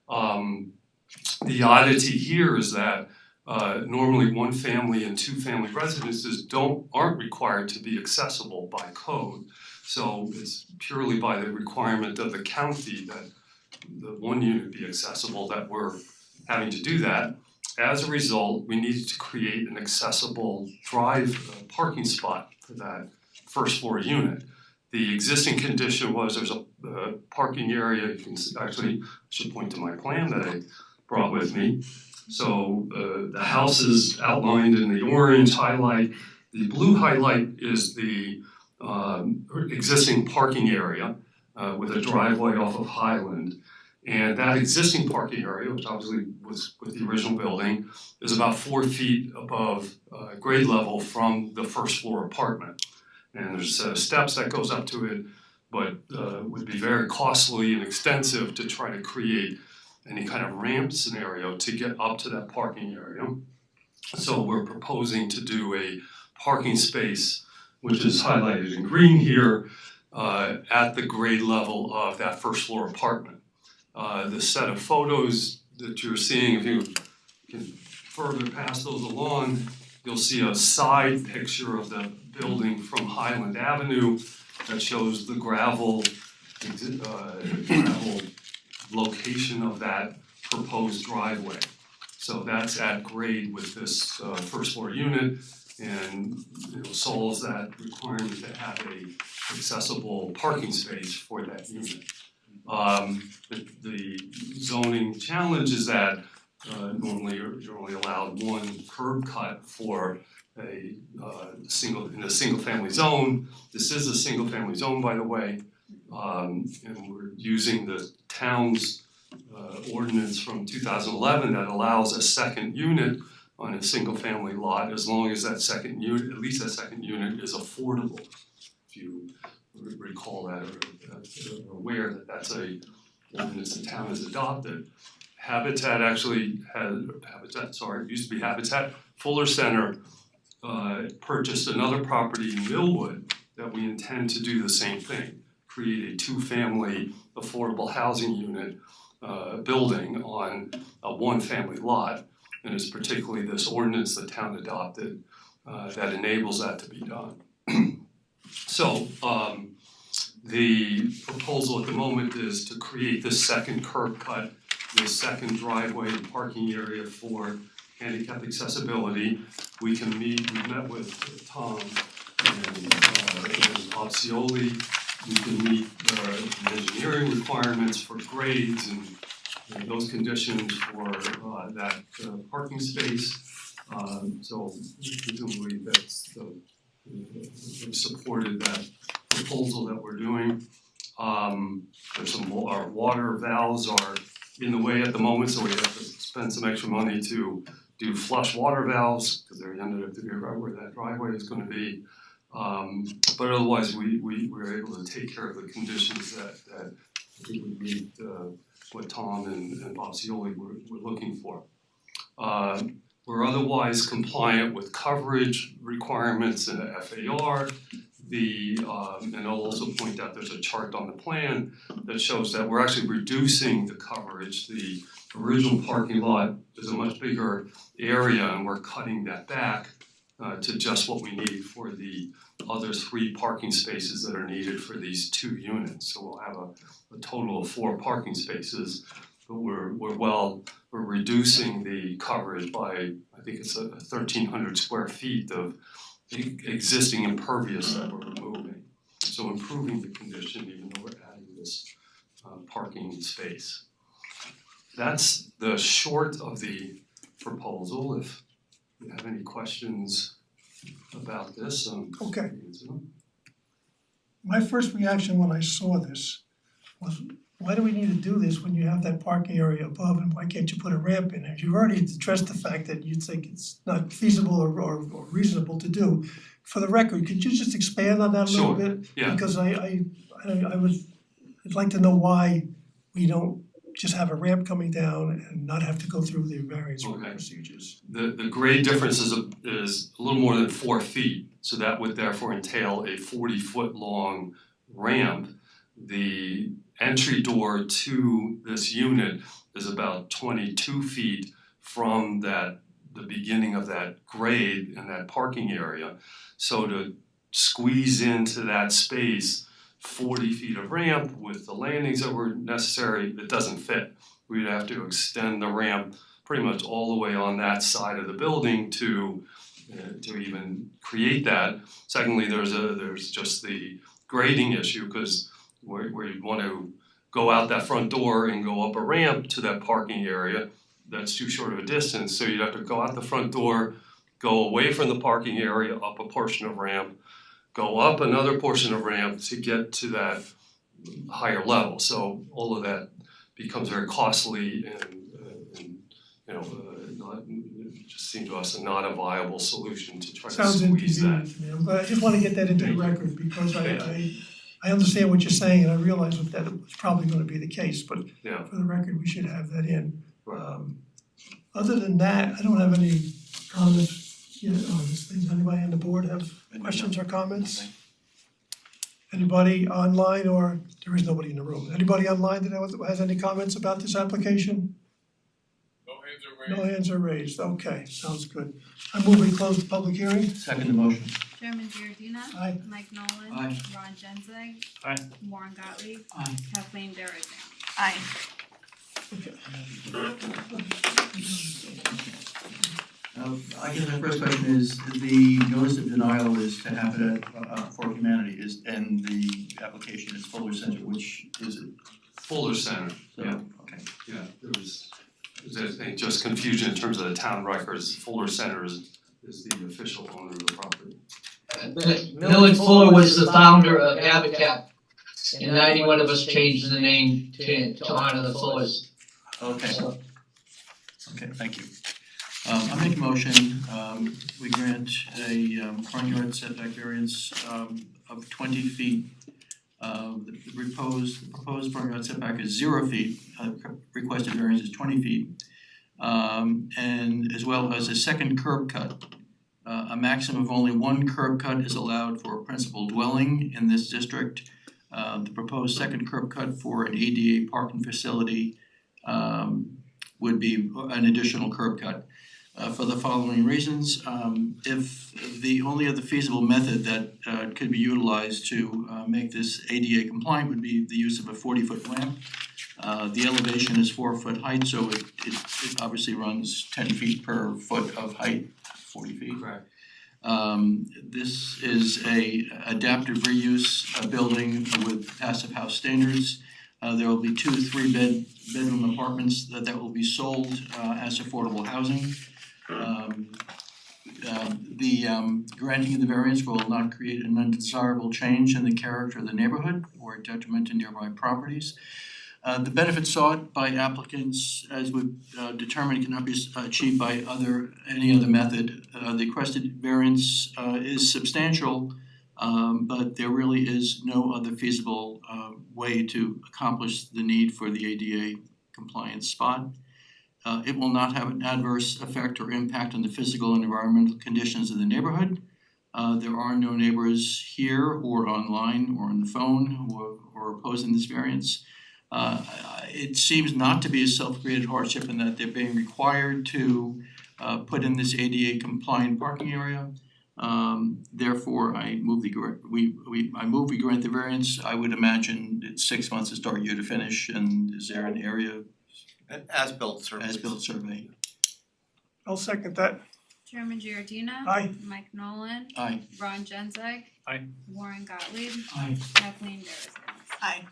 The oddity here is that normally 1 family and 2 family residences aren't required to be accessible by code. So it's purely by the requirement of the county that the 1 unit be accessible that we're having to do that. As a result, we needed to create an accessible parking spot for that first floor unit. The existing condition was there's a parking area. You can actually, I should point to my plan that I brought with me. So the house is outlined in the orange highlight, The blue highlight is the existing parking area with a driveway off of Highland. And that existing parking area, which obviously was with the original building, is about 4 feet above grade level from the first floor apartment. And there's a set of steps that goes up to it, but would be very costly and extensive to try to create any kind of ramp scenario to get up to that parking area. So we're proposing to do a parking space, which is highlighted in green here, at the grade level of that first floor apartment. The set of photos that you're seeing, if you can further pass those along, you'll see a side picture of the building from Highland Avenue that shows the gravel location of that proposed driveway. So that's at grade with this first floor unit, and solves that requirement to have a accessible parking space for that unit. The zoning challenge is that normally you're only allowed one curb cut for a single family zone. This is a single family zone, by the way, and we're using the town's ordinance from 2011 that allows a second unit on a single family lot as long as that second unit, at least that second unit, is affordable. If you recall that or are aware that that's a ordinance the town has adopted. Habitat actually used to be Habitat. Fuller Center purchased another property in Millwood that we intend to do the same thing, create a two-family affordable housing unit building on a one-family lot. And it's particularly this ordinance the town adopted that enables that to be done. So the proposal at the moment is to create this second curb cut, this second driveway and parking area for handicap accessibility. We've met with Tom and Opsioli. We can meet the engineering requirements for grades and those conditions for that parking space. So presumably that's we've supported that proposal that we're doing. There's our water valves are in the way at the moment, so we have to spend some extra money to do flush water valves because they're ended up to be right where that driveway is going to be. But otherwise, we were able to take care of the conditions that I think would meet what Tom and Bob Cioli were looking for. We're otherwise compliant with coverage requirements in the FAR. And I'll also point out there's a chart on the plan that shows that we're actually reducing the coverage. The original parking lot is a much bigger area and we're cutting that back to just what we need for the other 3 parking spaces that are needed for these 2 units. So we'll have a total of 4 parking spaces, but we're reducing the coverage by, I think it's 1,300 square feet of existing impervious that we're removing. So improving the condition even though we're adding this parking space. That's the short of the proposal. If you have any questions about this, Okay. My first reaction when I saw this was, why do we need to do this when you have that parking area above, and why can't you put a ramp in there? You've already addressed the fact that you think it's not feasible or reasonable to do. For the record, could you just expand on that a little Sure. bit? Yeah. Because I'd like to know why we don't just have a ramp coming down and not have to go through the various Okay. procedures. The grade difference is a little more than 4 feet, so that would therefore entail a 40-foot long ramp. The entry door to this unit is about 22 feet from the beginning of that grade in that parking area. So to squeeze into that space 40 feet of ramp with the landings that were necessary, it doesn't fit. We'd have to extend the ramp pretty much all the way on that side of the building to even create that. Secondly, there's just the grading issue, because where you'd want to go out that front door and go up a ramp to that parking area, that's too short of a distance, so you'd have to go out the front door, go away from the parking area, up a portion of ramp, go up another portion of ramp to get to that higher level. So all of that becomes very costly and not, it just seemed to us not a viable solution to try to Sounds squeeze that. inconvenient to me, I'm glad, I just wanna get that into the record, because I understand what you're saying, and I realize that it was probably gonna be the case, but Yeah. for the record, we should have that in. Right. Other than that, I don't have any comments, on this thing. Does anybody on the board have questions or comments? Anybody online, or there is nobody in the room? Anybody online that has any comments about this application? No hands are raised, okay, sounds good. I move we close the public hearing. Second the motion. Chairman Giordina. Aye. Mike Nolan. Aye. Ron Genzeg. Aye. Warren Gottlieb. Aye. Kathleen Darazan. Aye. I guess my first question is, the notice of denial is to happen for humanity and the application is Fuller Center, which is it? Fuller Center, So, yeah. okay. Yeah, there was I think just confusion in terms of the town records. Fuller Center is the official owner of the property. Millard Fuller was the founder of Habitat, and 91 of us changed the name to honor the Fullers. Okay. Okay, thank you. I make a motion, we grant a front yard setback variance of 20 feet. The proposed front yard setback is 0 feet, requested variance is 20 feet. And as well as a second curb cut. A maximum of only one curb cut is allowed for a principal dwelling in this district. The proposed second curb cut for an ADA parking facility would be an additional curb cut. For the following reasons, if the only other feasible method that could be utilized to make this ADA compliant would be the use of a 40-foot ramp. The elevation is 4-foot height, so it obviously runs 10 feet per foot of height, 40 feet. Correct. This is a adaptive reuse building with passive house standards. There will be 2 3-bedroom apartments that will be sold as affordable housing. The granting of the variance will not create an undesirable change in the character of the neighborhood or detriment to nearby properties. The benefit sought by applicants, as we've determined, cannot be achieved by any other method. The requested variance is substantial, but there really is no other feasible way to accomplish the need for the ADA compliant spot. It will not have an adverse effect or impact on the physical and environmental conditions of the neighborhood. There are no neighbors here or online or on the phone who are opposing this variance. It seems not to be a self-created hardship in that they're being required to put in this ADA compliant parking area. Therefore, I move we grant the variance. I would imagine it's 6 months to start, year to finish, and is there an area An as-built survey. as-built survey? I'll second that. Chairman Giordina. Aye. Mike Nolan. Aye. Ron Genzeg. Aye. Warren Gottlieb. Aye. Kathleen Darazan. Aye.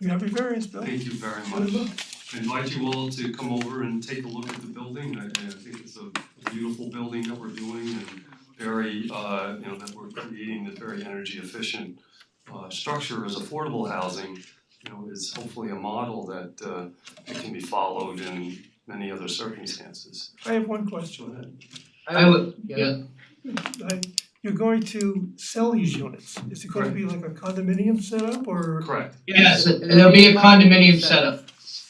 You have your variance, Bill? Thank you very Good luck. much. I invite you all to come over and take a look at the building. I think it's a beautiful building that we're doing and very, that we're creating a very energy efficient structure as affordable housing, is hopefully a model that it can be followed in many other circumstances. I have one question. Go ahead. I would, yeah. You're going to sell these units. Is it going to be like a condominium setup or? Correct. Yes, there'll be a condominium setup.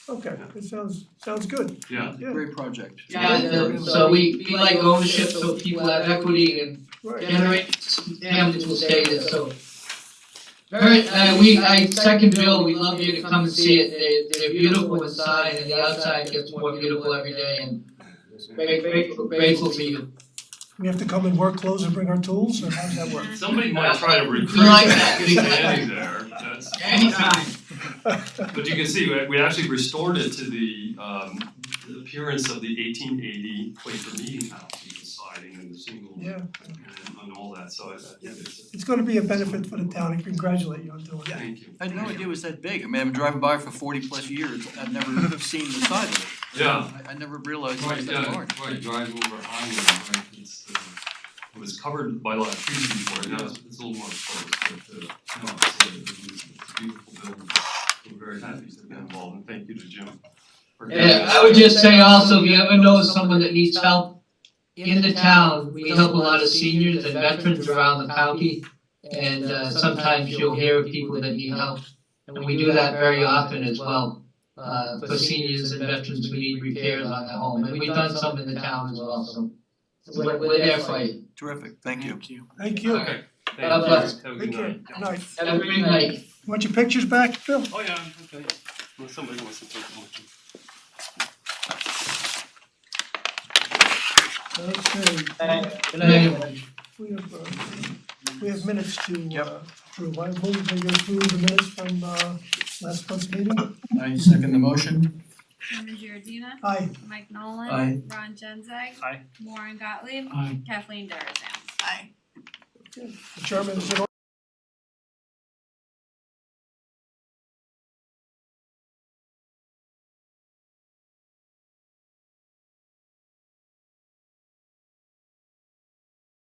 Okay, it sounds good. Yeah. Yeah, Great project. Yeah, so we like ownership, so people have equity and right. generate, families will stay there, so. I second Bill, we'd love you to come and see it, they're beautiful inside and the outside gets more beautiful every day and grateful to you. We have to come in work clothes and bring our tools, or how does that work? Somebody might try to recruit You like that? Andy there, that's. Anytime. But you can see, we actually restored it to the appearance of the 1880 Quaker meeting house with the siding and the single Yeah, and all that, so I think it's, it's gonna be a benefit for the town, I congratulate you on doing that. thank you. I had no idea it was that big. I mean, I've been driving by for 40+ years. I've never seen the side of it. Yeah. I never realized it Right, was that yeah, large. right, driving over Highland, right, it's it was covered by a lot of trees before, now it's a little more exposed, but no, it's a beautiful building. We're very happy to be involved, and thank you to Jim. for And I would just say also, if you ever know someone that needs help in the town, we help a lot of seniors and veterans around the county. And sometimes you'll hear of people that need help, and we do that very often as well. For seniors and veterans who need repairs on their home, and we've done some in the town as well, so we're there for you. Terrific, thank you. Thank you. Okay, thank God you, bless. have a Take good care. night. Good night. Have a great night. Want your pictures back, Bill? Oh, yeah, okay, well, somebody wants to take them. Okay. Good night, everybody. We have minutes to approve. I move that you approve the minutes from last month's meeting. I second the motion. Chairman Giordina. Aye. Mike Nolan. Aye. Ron Genzeg. Aye. Warren Gottlieb. Aye. Kathleen Darazan. Aye. The chairman is in